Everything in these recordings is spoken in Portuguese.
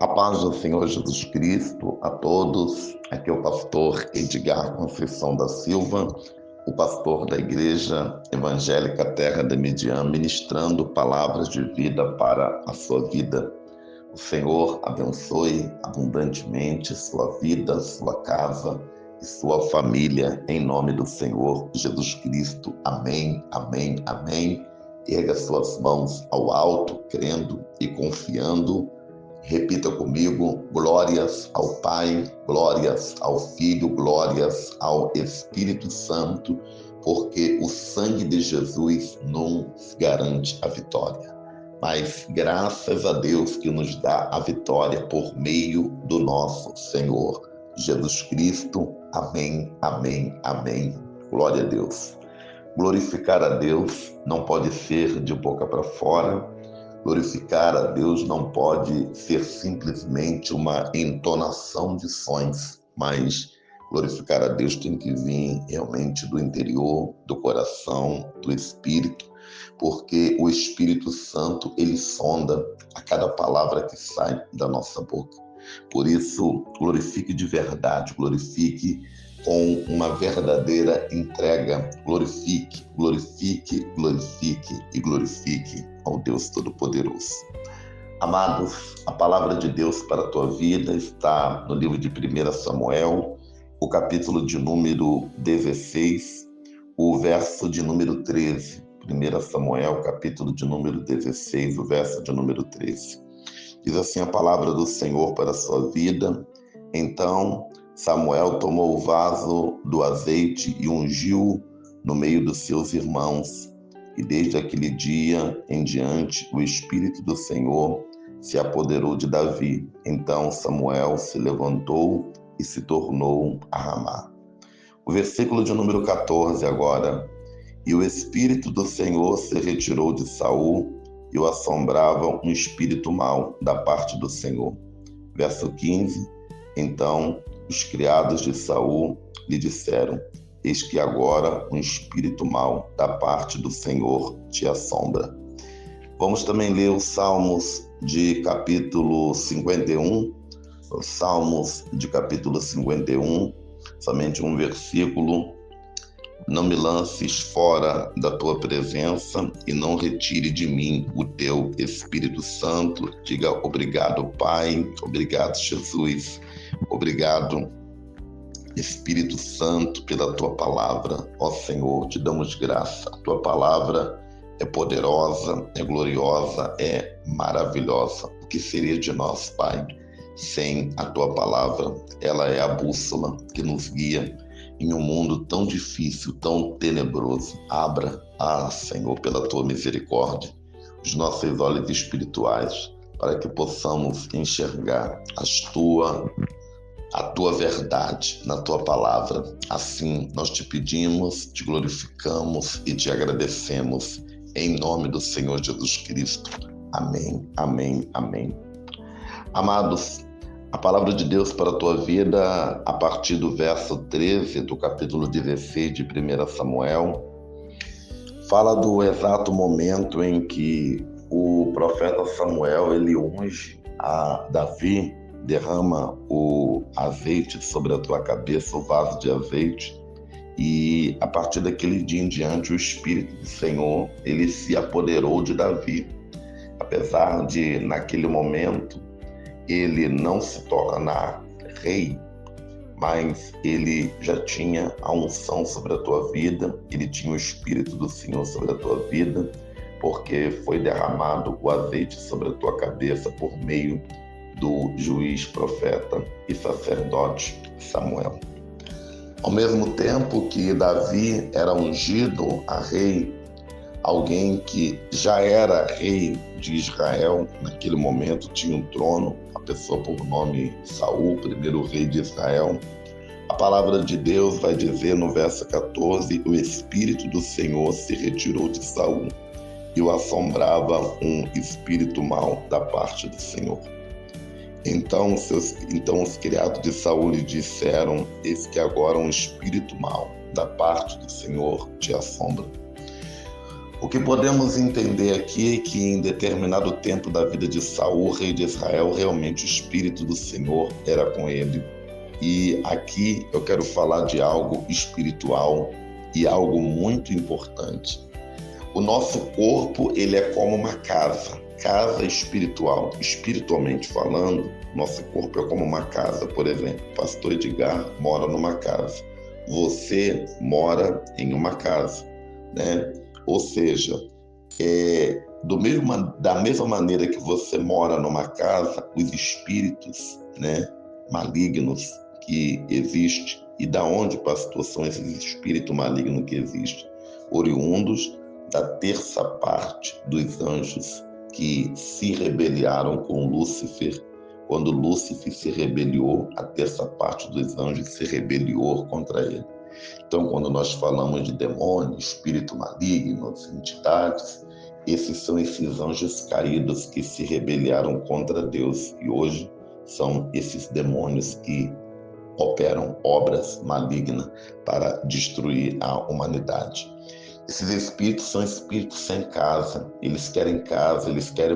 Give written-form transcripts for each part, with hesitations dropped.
A paz do Senhor Jesus Cristo a todos. Aqui é o pastor Edgar Conceição da Silva, o pastor da Igreja Evangélica Terra da Midian, ministrando palavras de vida para a sua vida. O Senhor abençoe abundantemente sua vida, sua casa e sua família, em nome do Senhor Jesus Cristo. Amém, amém, amém. Erga suas mãos ao alto, crendo e confiando. Repita comigo: glórias ao Pai, glórias ao Filho, glórias ao Espírito Santo, porque o sangue de Jesus nos garante a vitória. Mas graças a Deus que nos dá a vitória por meio do nosso Senhor Jesus Cristo. Amém, amém, amém. Glória a Deus. Glorificar a Deus não pode ser de boca para fora. Glorificar a Deus não pode ser simplesmente uma entonação de sons, mas glorificar a Deus tem que vir realmente do interior, do coração, do Espírito, porque o Espírito Santo, ele sonda a cada palavra que sai da nossa boca. Por isso, glorifique de verdade, glorifique com uma verdadeira entrega. Glorifique, glorifique, glorifique e glorifique ao Deus Todo-Poderoso. Amados, a palavra de Deus para a tua vida está no livro de 1 Samuel, o capítulo de número 16, o verso de número 13. 1 Samuel, capítulo de número 16, o verso de número 13. Diz assim a palavra do Senhor para a sua vida: Então Samuel tomou o vaso do azeite e ungiu no meio dos seus irmãos. E desde aquele dia em diante, o Espírito do Senhor se apoderou de Davi. Então Samuel se levantou e se tornou a Ramá. O versículo de número 14 agora. E o Espírito do Senhor se retirou de Saul e o assombrava um espírito mau da parte do Senhor. Verso 15. Então os criados de Saul lhe disseram: Eis que agora um espírito mau da parte do Senhor te assombra. Vamos também ler os Salmos de capítulo 51. Os Salmos de capítulo 51, somente um versículo. Não me lances fora da tua presença e não retire de mim o teu Espírito Santo. Diga obrigado, Pai. Obrigado, Jesus. Obrigado, Espírito Santo, pela tua palavra. Ó Senhor, te damos graça. A tua palavra é poderosa, é gloriosa, é maravilhosa. O que seria de nós, Pai, sem a tua palavra? Ela é a bússola que nos guia em um mundo tão difícil, tão tenebroso. Abra, Senhor, pela tua misericórdia, os nossos olhos espirituais, para que possamos enxergar a tua verdade na tua palavra. Assim nós te pedimos, te glorificamos e te agradecemos, em nome do Senhor Jesus Cristo. Amém, amém, amém. Amados, a palavra de Deus para a tua vida, a partir do verso 13 do capítulo 16 de 1 Samuel, fala do exato momento em que o profeta Samuel, ele unge a Davi, derrama o azeite sobre a tua cabeça, o vaso de azeite, e a partir daquele dia em diante o Espírito do Senhor, ele se apoderou de Davi. Apesar de, naquele momento, ele não se tornar rei, mas ele já tinha a unção sobre a tua vida, ele tinha o Espírito do Senhor sobre a tua vida, porque foi derramado o azeite sobre a tua cabeça por meio do juiz, profeta e sacerdote Samuel. Ao mesmo tempo que Davi era ungido a rei, alguém que já era rei de Israel, naquele momento tinha um trono, a pessoa por nome Saul, primeiro rei de Israel. A palavra de Deus vai dizer no verso 14: o Espírito do Senhor se retirou de Saul e o assombrava um espírito mau da parte do Senhor. Então os criados de Saul lhe disseram: Eis que agora um espírito mau da parte do Senhor te assombra. O que podemos entender aqui é que em determinado tempo da vida de Saul, rei de Israel, realmente o Espírito do Senhor era com ele. E aqui eu quero falar de algo espiritual e algo muito importante. O nosso corpo, ele é como uma casa espiritual. Espiritualmente falando, nosso corpo é como uma casa. Por exemplo, o pastor Edgar mora numa casa. Você mora em uma casa, né? Ou seja, da mesma maneira que você mora numa casa, os espíritos, né, malignos que existem, e da onde, pastor, são esses espíritos malignos que existem? Oriundos da terça parte dos anjos que se rebelaram com Lúcifer. Quando Lúcifer se rebeliou, a terça parte dos anjos se rebeliou contra ele. Então, quando nós falamos de demônios, espírito maligno, entidades, esses são esses anjos caídos que se rebelaram contra Deus. E hoje são esses demônios que operam obras malignas para destruir a humanidade. Esses espíritos são espíritos sem casa. Eles querem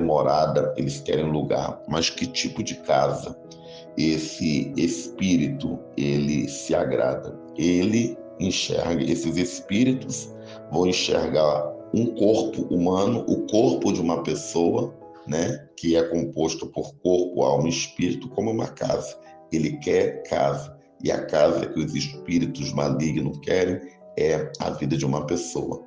morada, eles querem lugar. Mas que tipo de casa esse espírito, ele se agrada? Ele enxerga, esses espíritos vão enxergar um corpo humano, o corpo de uma pessoa, né, que é composto por corpo, alma e espírito, como uma casa. Ele quer casa. E a casa que os espíritos malignos querem é a vida de uma pessoa.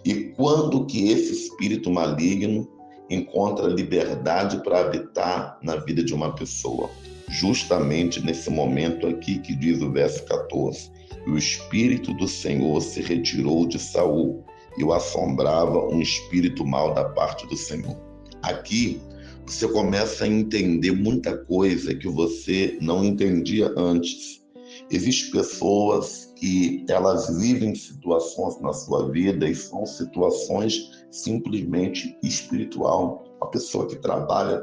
E quando que esse espírito maligno encontra liberdade para habitar na vida de uma pessoa? Justamente nesse momento aqui que diz o verso 14: o Espírito do Senhor se retirou de Saul e o assombrava um espírito mau da parte do Senhor. Aqui você começa a entender muita coisa que você não entendia antes. Existem pessoas que elas vivem situações na sua vida e são situações simplesmente espiritual. Uma pessoa que trabalha,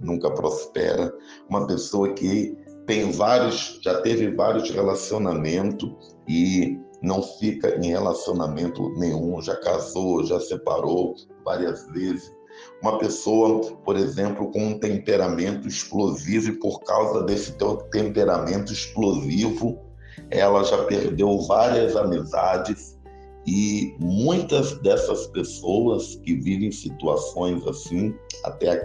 nunca prospera. Uma pessoa que já teve vários relacionamentos e não fica em relacionamento nenhum, já casou, já separou várias vezes. Uma pessoa, por exemplo, com um temperamento explosivo, e por causa desse temperamento explosivo, ela já perdeu várias amizades, e muitas dessas pessoas que vivem situações assim, até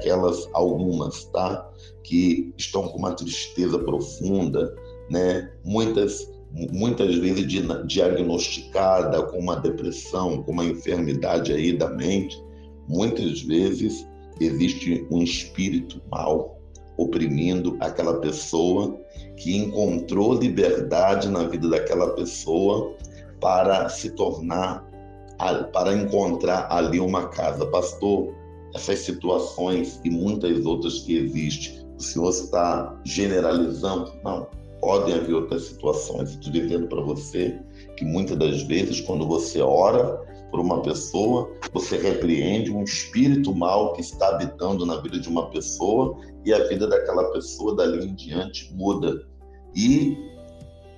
algumas, tá? Que estão com uma tristeza profunda, né? Muitas vezes diagnosticada com uma depressão, com uma enfermidade aí da mente. Muitas vezes existe um espírito mau oprimindo aquela pessoa que encontrou liberdade na vida daquela pessoa para encontrar ali uma casa. Pastor, essas situações e muitas outras que existem, o senhor está generalizando? Não, podem haver outras situações. Estou dizendo para você que muitas das vezes, quando você ora por uma pessoa, você repreende um espírito mau que está habitando na vida de uma pessoa, e a vida daquela pessoa dali em diante muda. E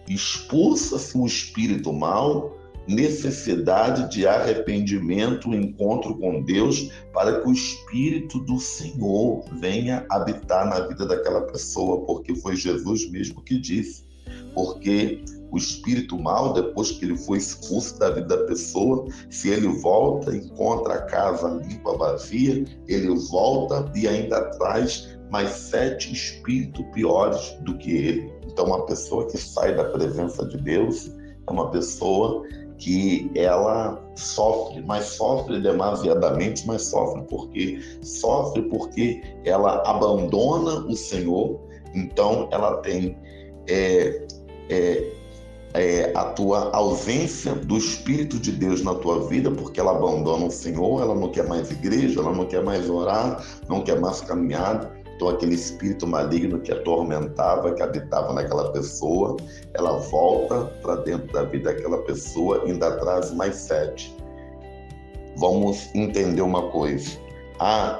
expulsa-se um espírito mau, necessidade de arrependimento, encontro com Deus, para que o Espírito do Senhor venha habitar na vida daquela pessoa, porque foi Jesus mesmo que disse. Porque o espírito mau, depois que ele foi expulso da vida da pessoa, se ele volta, encontra a casa limpa, vazia, ele volta e ainda traz mais 7 espíritos piores do que ele. Então, uma pessoa que sai da presença de Deus é uma pessoa que ela sofre, mas sofre demasiadamente, mas sofre porque ela abandona o Senhor. Então, ela tem a tua ausência do Espírito de Deus na tua vida, porque ela abandona o Senhor, ela não quer mais igreja, ela não quer mais orar, não quer mais caminhada. Então, aquele espírito maligno que atormentava, que habitava naquela pessoa, ela volta para dentro da vida daquela pessoa e ainda traz mais 7. Vamos entender uma coisa.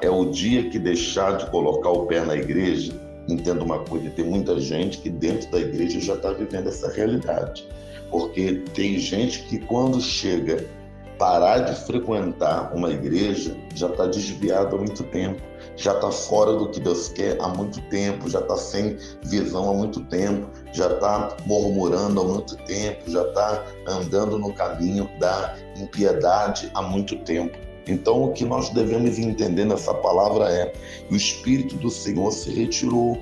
É o dia que deixar de colocar o pé na igreja. Entenda uma coisa, tem muita gente que dentro da igreja já está vivendo essa realidade. Porque tem gente que quando chega parar de frequentar uma igreja já está desviado há muito tempo, já está fora do que Deus quer há muito tempo, já está sem visão há muito tempo, já está murmurando há muito tempo, já está andando no caminho da impiedade há muito tempo. Então, o que nós devemos entender nessa palavra é que o Espírito do Senhor se retirou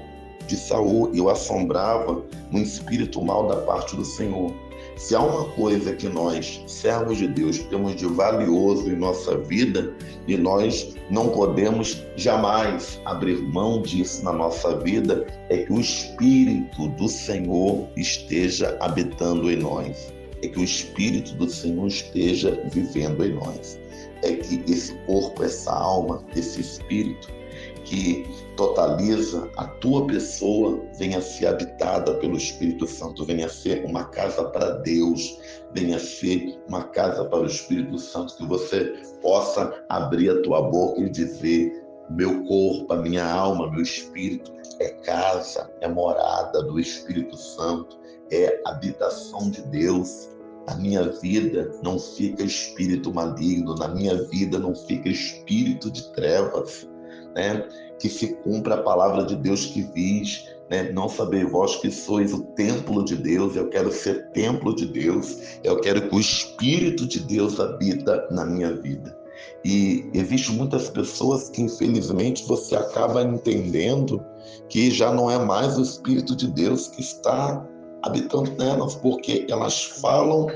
de Saul e o assombrava um espírito mau da parte do Senhor. Se há uma coisa que nós, servos de Deus, temos de valioso em nossa vida, e nós não podemos jamais abrir mão disso na nossa vida, é que o Espírito do Senhor esteja habitando em nós. É que o Espírito do Senhor esteja vivendo em nós. É que esse corpo, essa alma, esse Espírito que totaliza a tua pessoa venha a ser habitada pelo Espírito Santo, venha a ser uma casa para Deus, venha a ser uma casa para o Espírito Santo, que você possa abrir a tua boca e dizer: meu corpo, a minha alma, meu espírito é casa, é morada do Espírito Santo, é habitação de Deus. Na minha vida não fica espírito maligno, na minha vida não fica espírito de trevas, né? Que se cumpra a palavra de Deus que diz, né? Não sabeis vós que sois o templo de Deus. Eu quero ser templo de Deus, eu quero que o Espírito de Deus habita na minha vida. E existem muitas pessoas que infelizmente você acaba entendendo que já não é mais o Espírito de Deus que está habitando nelas, porque elas falam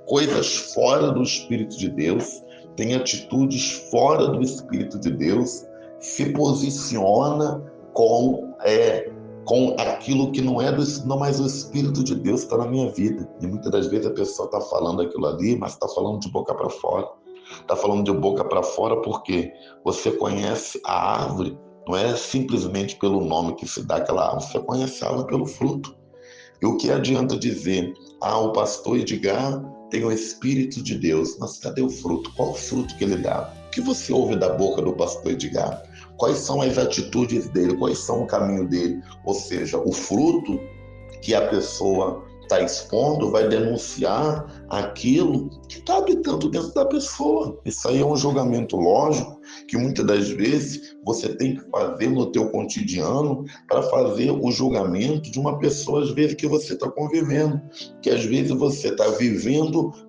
coisas fora do Espírito de Deus, têm atitudes fora do Espírito de Deus, se posiciona com aquilo que não é não mais o Espírito de Deus está na minha vida. E muitas das vezes a pessoa está falando aquilo ali, mas está falando de boca para fora. Está falando de boca para fora porque você conhece a árvore, não é simplesmente pelo nome que se dá aquela árvore, você conhece a árvore pelo fruto. E o que adianta dizer: o pastor Edgar tem o Espírito de Deus, mas cadê o fruto? Qual o fruto que ele dá? O que você ouve da boca do pastor Edgar? Quais são as atitudes dele? Quais são o caminho dele? Ou seja, o fruto que a pessoa está expondo vai denunciar aquilo que está habitando dentro da pessoa. Isso aí é um julgamento lógico que muitas das vezes você tem que fazer no teu cotidiano para fazer o julgamento de uma pessoa, às vezes, que você está convivendo. Que às vezes você está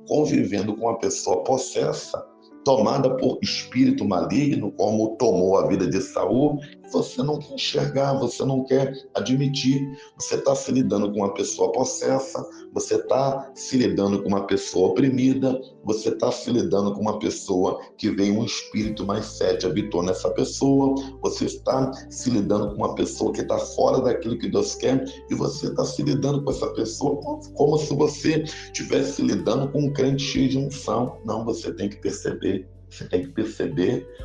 convivendo com uma pessoa possessa, tomada por espírito maligno, como tomou a vida de Saul, você não quer enxergar, você não quer admitir. Você está se lidando com uma pessoa possessa, você está se lidando com uma pessoa oprimida, você está se lidando com uma pessoa que veio um espírito mais 7 habitou nessa pessoa, você está se lidando com uma pessoa que está fora daquilo que Deus quer, e você está se lidando com essa pessoa como se você estivesse lidando com um crente cheio de unção. Não, você tem que perceber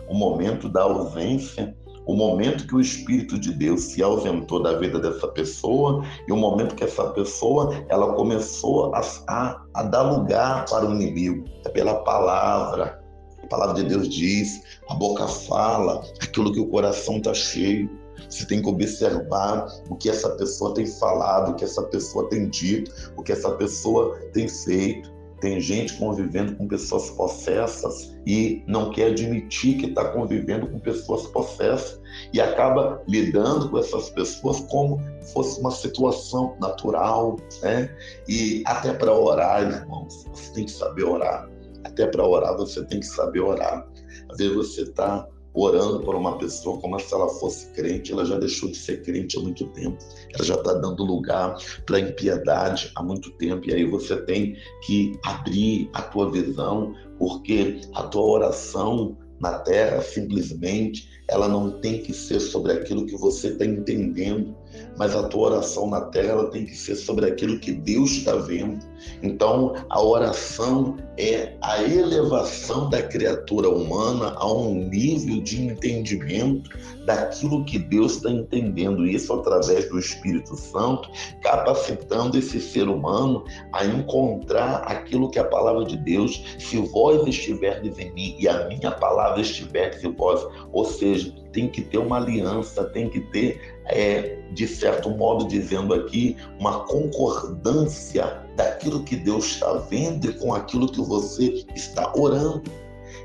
o momento da ausência, o momento que o Espírito de Deus se ausentou da vida dessa pessoa e o momento que essa pessoa ela começou a dar lugar para o inimigo. É pela palavra. A palavra de Deus diz, a boca fala aquilo que o coração está cheio. Você tem que observar o que essa pessoa tem falado, o que essa pessoa tem dito, o que essa pessoa tem feito. Tem gente convivendo com pessoas possessas e não quer admitir que está convivendo com pessoas possessas e acaba lidando com essas pessoas como se fosse uma situação natural, né? E até para orar, irmãos, você tem que saber orar. Até para orar, você tem que saber orar. Às vezes você está orando por uma pessoa como se ela fosse crente, ela já deixou de ser crente há muito tempo, ela já está dando lugar para a impiedade há muito tempo, e aí você tem que abrir a tua visão, porque a tua oração na terra, simplesmente, ela não tem que ser sobre aquilo que você está entendendo, mas a tua oração na terra, ela tem que ser sobre aquilo que Deus está vendo. Então, a oração é a elevação da criatura humana a um nível de entendimento daquilo que Deus está entendendo, isso através do Espírito Santo, capacitando esse ser humano a encontrar aquilo que a palavra de Deus, se vós estiverdes em mim e a minha palavra estiverdes em vós, ou seja, tem que ter uma aliança, tem que ter, de certo modo dizendo aqui, uma concordância daquilo que Deus está vendo e com aquilo que você está orando.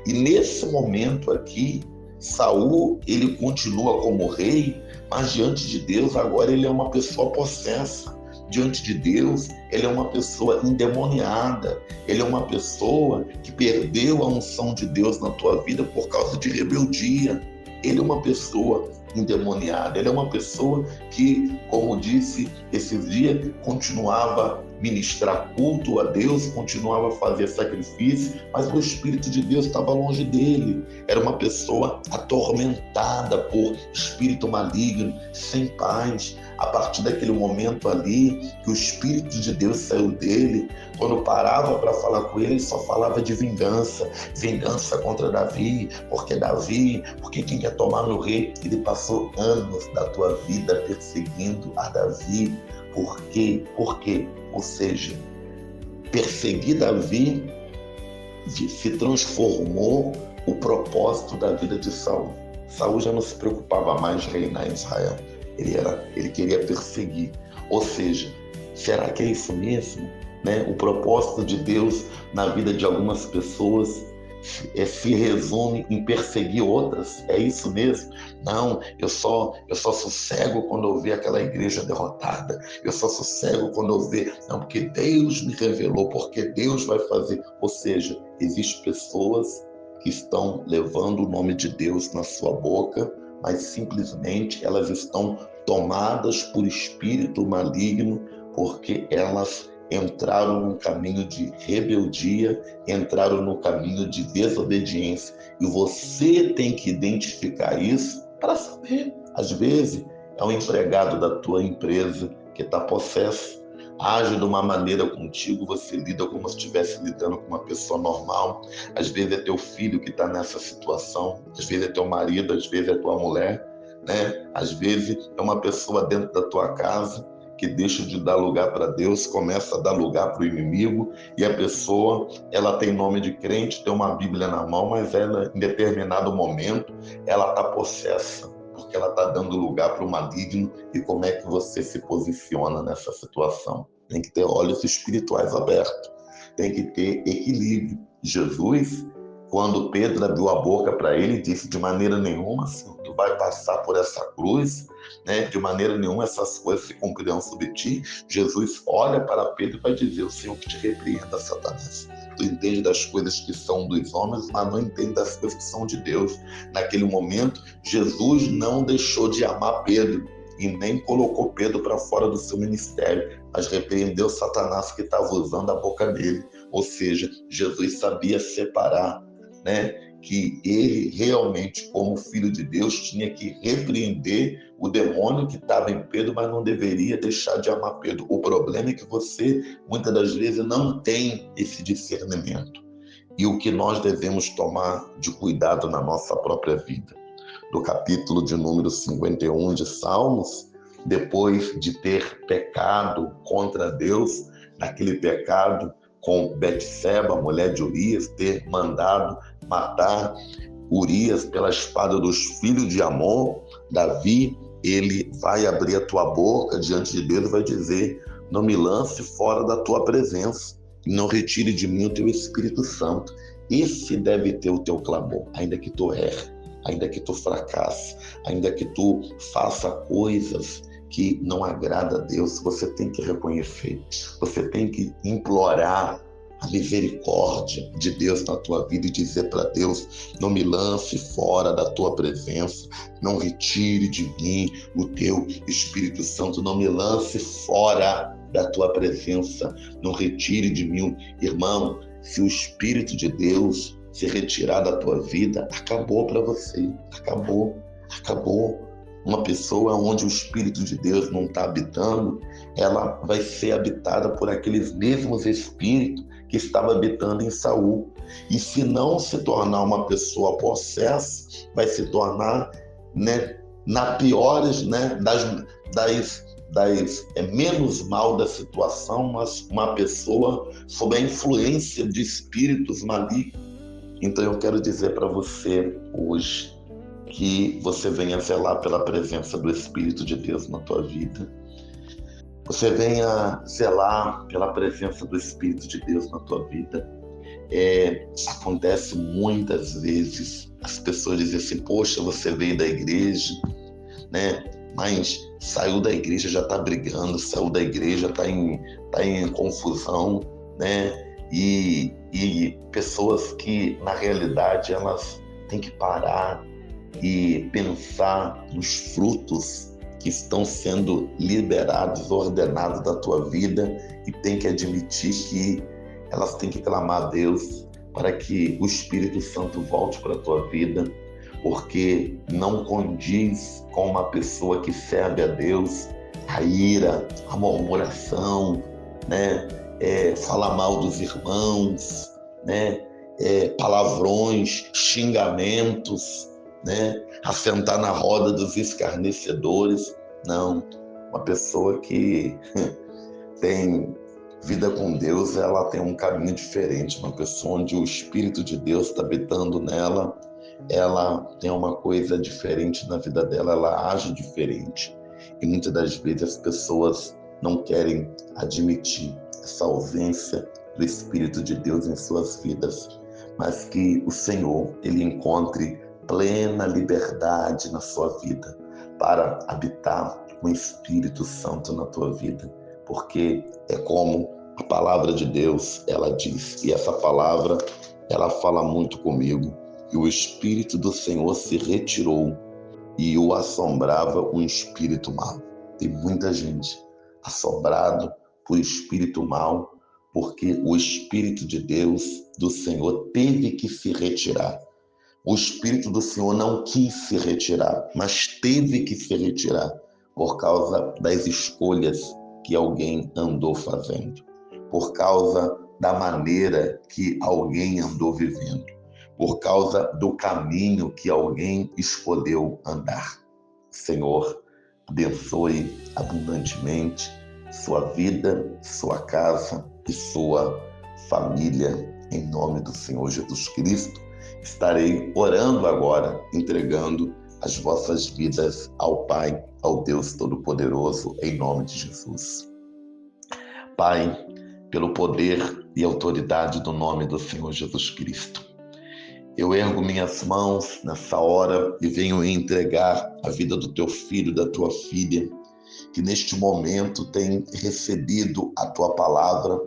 E nesse momento aqui, Saul, ele continua como rei, mas diante de Deus agora ele é uma pessoa possessa. Diante de Deus, ele é uma pessoa endemoniada, ele é uma pessoa que perdeu a unção de Deus na tua vida por causa de rebeldia. Ele é uma pessoa endemoniada, ele é uma pessoa que, como disse esses dias, continuava a ministrar culto a Deus, continuava a fazer sacrifício, mas o Espírito de Deus estava longe dele. Era uma pessoa atormentada por espírito maligno, sem paz. A partir daquele momento ali, que o Espírito de Deus saiu dele, quando parava para falar com ele só falava de vingança. Vingança contra Davi, porque quem quer tomar no rei? Ele passou anos da tua vida perseguindo a Davi. Por quê? Por quê? Ou seja, perseguir Davi se transformou o propósito da vida de Saul. Saul já não se preocupava mais de reinar em Israel. Ele queria perseguir. Ou seja, será que é isso mesmo? O propósito de Deus na vida de algumas pessoas se resume em perseguir outras? É isso mesmo? Não, eu só sossego quando eu ver aquela igreja derrotada. Eu só sossego quando eu ver. Não, porque Deus me revelou, porque Deus vai fazer. Ou seja, existem pessoas que estão levando o nome de Deus na sua boca, mas simplesmente elas estão tomadas por espírito maligno, porque elas entraram no caminho de rebeldia, entraram no caminho de desobediência. E você tem que identificar isso para saber. Às vezes é um empregado da tua empresa que está possesso, age de uma maneira contigo, você lida como se estivesse lidando com uma pessoa normal. Às vezes é teu filho que está nessa situação, às vezes é teu marido, às vezes é tua mulher, Às vezes é uma pessoa dentro da tua casa que deixa de dar lugar para Deus, começa a dar lugar para o inimigo, e a pessoa, ela tem nome de crente, tem uma Bíblia na mão, mas ela, em determinado momento, ela está possessa, porque ela está dando lugar para o maligno. E como é que você se posiciona nessa situação? Tem que ter olhos espirituais abertos, tem que ter equilíbrio. Jesus, quando Pedro abriu a boca para ele, disse: de maneira nenhuma, Senhor, tu vai passar por essa cruz, de maneira nenhuma essas coisas se cumprirão sobre ti. Jesus olha para Pedro e vai dizer: o Senhor que te repreenda, Satanás. Tu entende das coisas que são dos homens, mas não entende das coisas que são de Deus. Naquele momento, Jesus não deixou de amar Pedro e nem colocou Pedro para fora do seu ministério, mas repreendeu Satanás que estava usando a boca dele. Ou seja, Jesus sabia separar, que ele realmente, como filho de Deus, tinha que repreender o demônio que estava em Pedro, mas não deveria deixar de amar Pedro. O problema é que você, muitas das vezes, não tem esse discernimento. E o que nós devemos tomar de cuidado na nossa própria vida. No capítulo de número 51 de Salmos, depois de ter pecado contra Deus, naquele pecado com Betseba, mulher de Urias, ter mandado matar Urias pela espada dos filhos de Amon, Davi, ele vai abrir a tua boca diante de Deus e vai dizer: não me lance fora da tua presença e não retire de mim o teu Espírito Santo. Esse deve ter o teu clamor, ainda que tu erre, ainda que tu fracasse, ainda que tu faça coisas que não agrada a Deus. Você tem que reconhecer, você tem que implorar a misericórdia de Deus na tua vida e dizer para Deus: não me lance fora da tua presença, não retire de mim o teu Espírito Santo, não me lance fora da tua presença, não retire de mim. Irmão, se o Espírito de Deus se retirar da tua vida, acabou para você, acabou. Uma pessoa onde o Espírito de Deus não está habitando, ela vai ser habitada por aqueles mesmos espíritos que estavam habitando em Saul. E se não se tornar uma pessoa possessa, vai se tornar, na piores, das menos mal da situação, mas uma pessoa sob a influência de espíritos malignos. Então eu quero dizer para você hoje, que você venha zelar pela presença do Espírito de Deus na tua vida. Você venha zelar pela presença do Espírito de Deus na tua vida. Acontece muitas vezes as pessoas dizem assim: poxa, você veio da igreja, né? Mas saiu da igreja, já está brigando, saiu da igreja, está em confusão, né? E pessoas que, na realidade, elas têm que parar e pensar nos frutos que estão sendo liberados, ordenados da tua vida, e tem que admitir que elas têm que clamar a Deus para que o Espírito Santo volte para a tua vida, porque não condiz com uma pessoa que serve a Deus a ira, a murmuração, né? Falar mal dos irmãos, né? Palavrões, xingamentos, né? Assentar na roda dos escarnecedores. Não, uma pessoa que tem vida com Deus, ela tem um caminho diferente. Uma pessoa onde o Espírito de Deus está habitando nela, ela tem uma coisa diferente na vida dela, ela age diferente. E muitas das vezes as pessoas não querem admitir essa ausência do Espírito de Deus em suas vidas, mas que o Senhor, Ele encontre plena liberdade na sua vida para habitar o Espírito Santo na tua vida, porque é como a palavra de Deus, ela diz, e essa palavra, ela fala muito comigo, e o Espírito do Senhor se retirou e o assombrava um espírito mau. Tem muita gente assombrado por espírito mau, porque o Espírito de Deus, do Senhor, teve que se retirar. O Espírito do Senhor não quis se retirar, mas teve que se retirar por causa das escolhas que alguém andou fazendo, por causa da maneira que alguém andou vivendo, por causa do caminho que alguém escolheu andar. Senhor, abençoe abundantemente sua vida, sua casa e sua família, em nome do Senhor Jesus Cristo. Estarei orando agora, entregando as vossas vidas ao Pai, ao Deus Todo-Poderoso, em nome de Jesus. Pai, pelo poder e autoridade do nome do Senhor Jesus Cristo, eu ergo minhas mãos nessa hora e venho entregar a vida do teu filho, da tua filha, que neste momento tem recebido a tua palavra,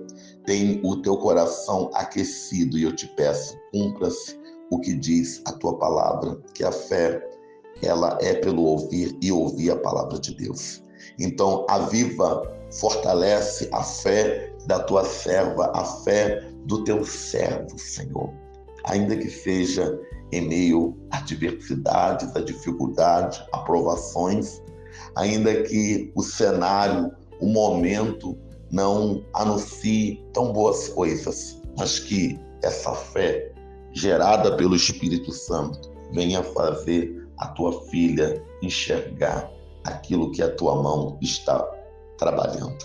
tem o teu coração aquecido, e eu te peço, cumpra-se o que diz a tua palavra, que a fé, ela é pelo ouvir e ouvir a palavra de Deus. Então, aviva, fortalece a fé da tua serva, a fé do teu servo, Senhor. Ainda que seja em meio a adversidades, a dificuldades, a provações, ainda que o cenário, o momento não anuncie tão boas coisas, mas que essa fé gerada pelo Espírito Santo venha fazer a tua filha enxergar aquilo que a tua mão está trabalhando.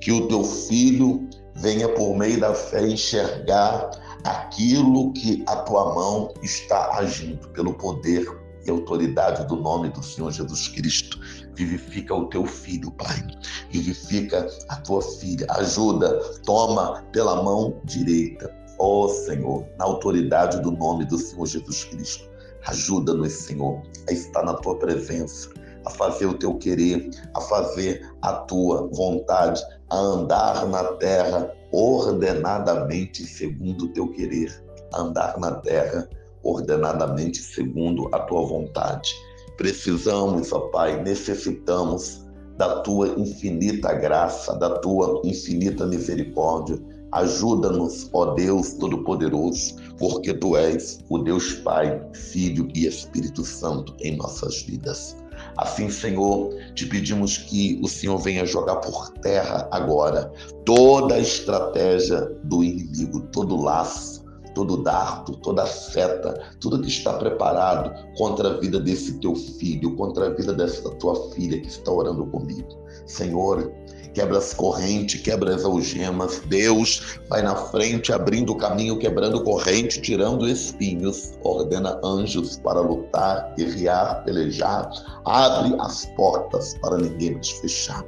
Que o teu filho venha, por meio da fé, enxergar aquilo que a tua mão está agindo, pelo poder e autoridade do nome do Senhor Jesus Cristo. Vivifica o teu filho, Pai. Vivifica a tua filha. Ajuda, toma pela mão direita. Ó Senhor, na autoridade do nome do Senhor Jesus Cristo. Ajuda-nos, Senhor, a estar na tua presença, a fazer o teu querer, a fazer a tua vontade, a andar na terra ordenadamente segundo o teu querer, a andar na terra ordenadamente segundo a tua vontade. Precisamos, ó Pai, necessitamos da tua infinita graça, da tua infinita misericórdia. Ajuda-nos, ó Deus Todo-Poderoso, porque Tu és o Deus Pai, Filho e Espírito Santo em nossas vidas. Assim, Senhor, te pedimos que o Senhor venha jogar por terra agora toda a estratégia do inimigo, todo laço, todo dardo, toda seta, tudo que está preparado contra a vida desse teu filho, contra a vida dessa tua filha que está orando comigo. Senhor, quebra as correntes, quebra as algemas. Deus vai na frente, abrindo o caminho, quebrando corrente, tirando espinhos. Ordena anjos para lutar, guerrear, pelejar. Abre as portas para ninguém mais fechar.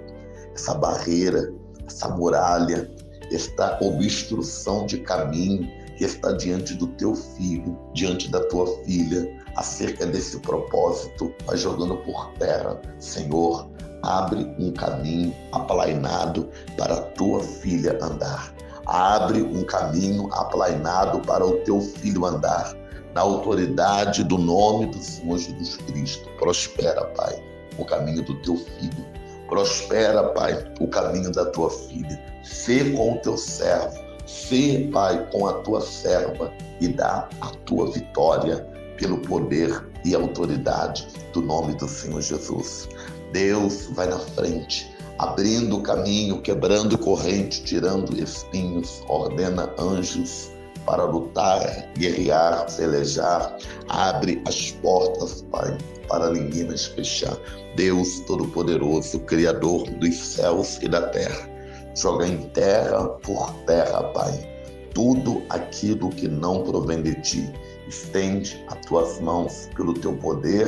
Essa barreira, essa muralha, esta obstrução de caminho que está diante do teu filho, diante da tua filha, acerca desse propósito, vai jogando por terra. Senhor, abre um caminho aplainado para a tua filha andar. Abre um caminho aplainado para o teu filho andar. Na autoridade do nome do Senhor Jesus Cristo, prospera, Pai, o caminho do teu filho. Prospera, Pai, o caminho da tua filha. Sê com o teu servo. Sê, Pai, com a tua serva e dá a tua vitória pelo poder e autoridade do nome do Senhor Jesus. Deus vai na frente, abrindo o caminho, quebrando corrente, tirando espinhos, ordena anjos para lutar, guerrear, pelejar. Abre as portas, Pai, para ninguém mais fechar. Deus Todo-Poderoso, Criador dos céus e da terra, joga em terra por terra, Pai, tudo aquilo que não provém de ti. Estende as tuas mãos pelo teu poder,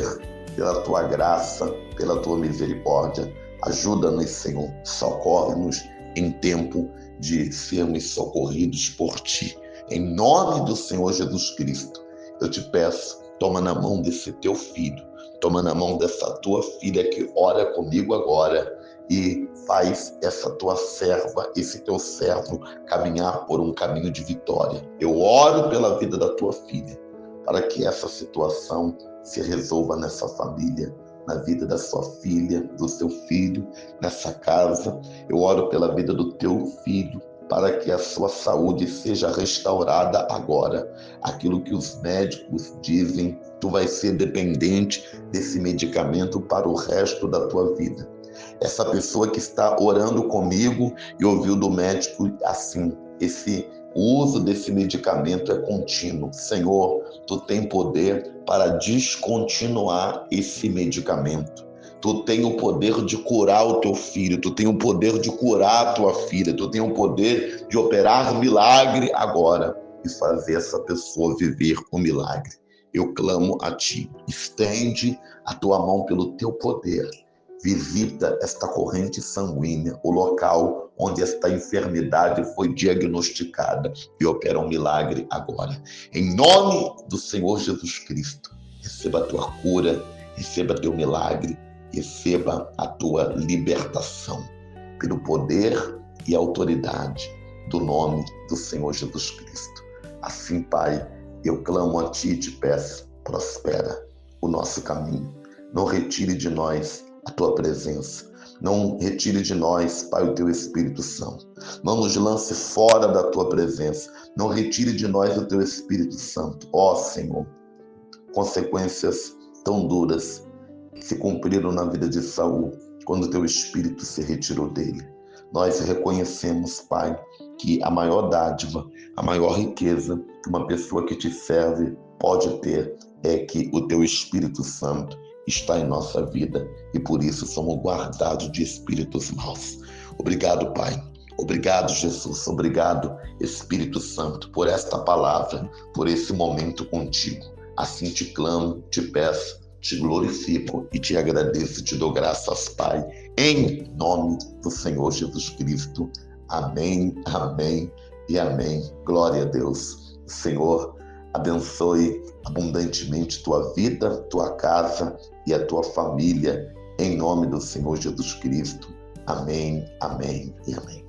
pela tua graça, pela tua misericórdia. Ajuda-nos, Senhor, socorre-nos em tempo de sermos socorridos por ti. Em nome do Senhor Jesus Cristo, eu te peço, toma na mão desse teu filho, toma na mão dessa tua filha que ora comigo agora e faz essa tua serva, esse teu servo caminhar por um caminho de vitória. Eu oro pela vida da tua filha, para que essa situação se resolva nessa família, na vida da sua filha, do seu filho, nessa casa. Eu oro pela vida do teu filho, para que a sua saúde seja restaurada agora. Aquilo que os médicos dizem, tu vais ser dependente desse medicamento para o resto da tua vida. Essa pessoa que está orando comigo e ouviu do médico assim, o uso desse medicamento é contínuo. Senhor, tu tem poder para descontinuar esse medicamento. Tu tem o poder de curar o teu filho, tu tem o poder de curar a tua filha, tu tem o poder de operar milagre agora e fazer essa pessoa viver o milagre. Eu clamo a ti, estende a tua mão pelo teu poder. Visita esta corrente sanguínea, o local onde esta enfermidade foi diagnosticada e opera um milagre agora. Em nome do Senhor Jesus Cristo, receba a tua cura, receba teu milagre, receba a tua libertação pelo poder e autoridade do nome do Senhor Jesus Cristo. Assim, Pai, eu clamo a ti e te peço, prospera o nosso caminho. Não retire de nós a tua presença. Não retire de nós, Pai, o teu Espírito Santo. Não nos lance fora da tua presença. Não retire de nós o teu Espírito Santo. Ó Senhor, consequências tão duras se cumpriram na vida de Saul quando o teu Espírito se retirou dele. Nós reconhecemos, Pai, que a maior dádiva, a maior riqueza que uma pessoa que te serve pode ter é que o teu Espírito Santo está em nossa vida e por isso somos guardados de espíritos maus. Obrigado, Pai. Obrigado, Jesus. Obrigado, Espírito Santo, por esta palavra, por esse momento contigo. Assim te clamo, te peço, te glorifico e te agradeço, te dou graças, Pai, em nome do Senhor Jesus Cristo. Amém, amém e amém. Glória a Deus. Senhor, abençoe abundantemente tua vida, tua casa e a tua família, em nome do Senhor Jesus Cristo. Amém, amém e amém.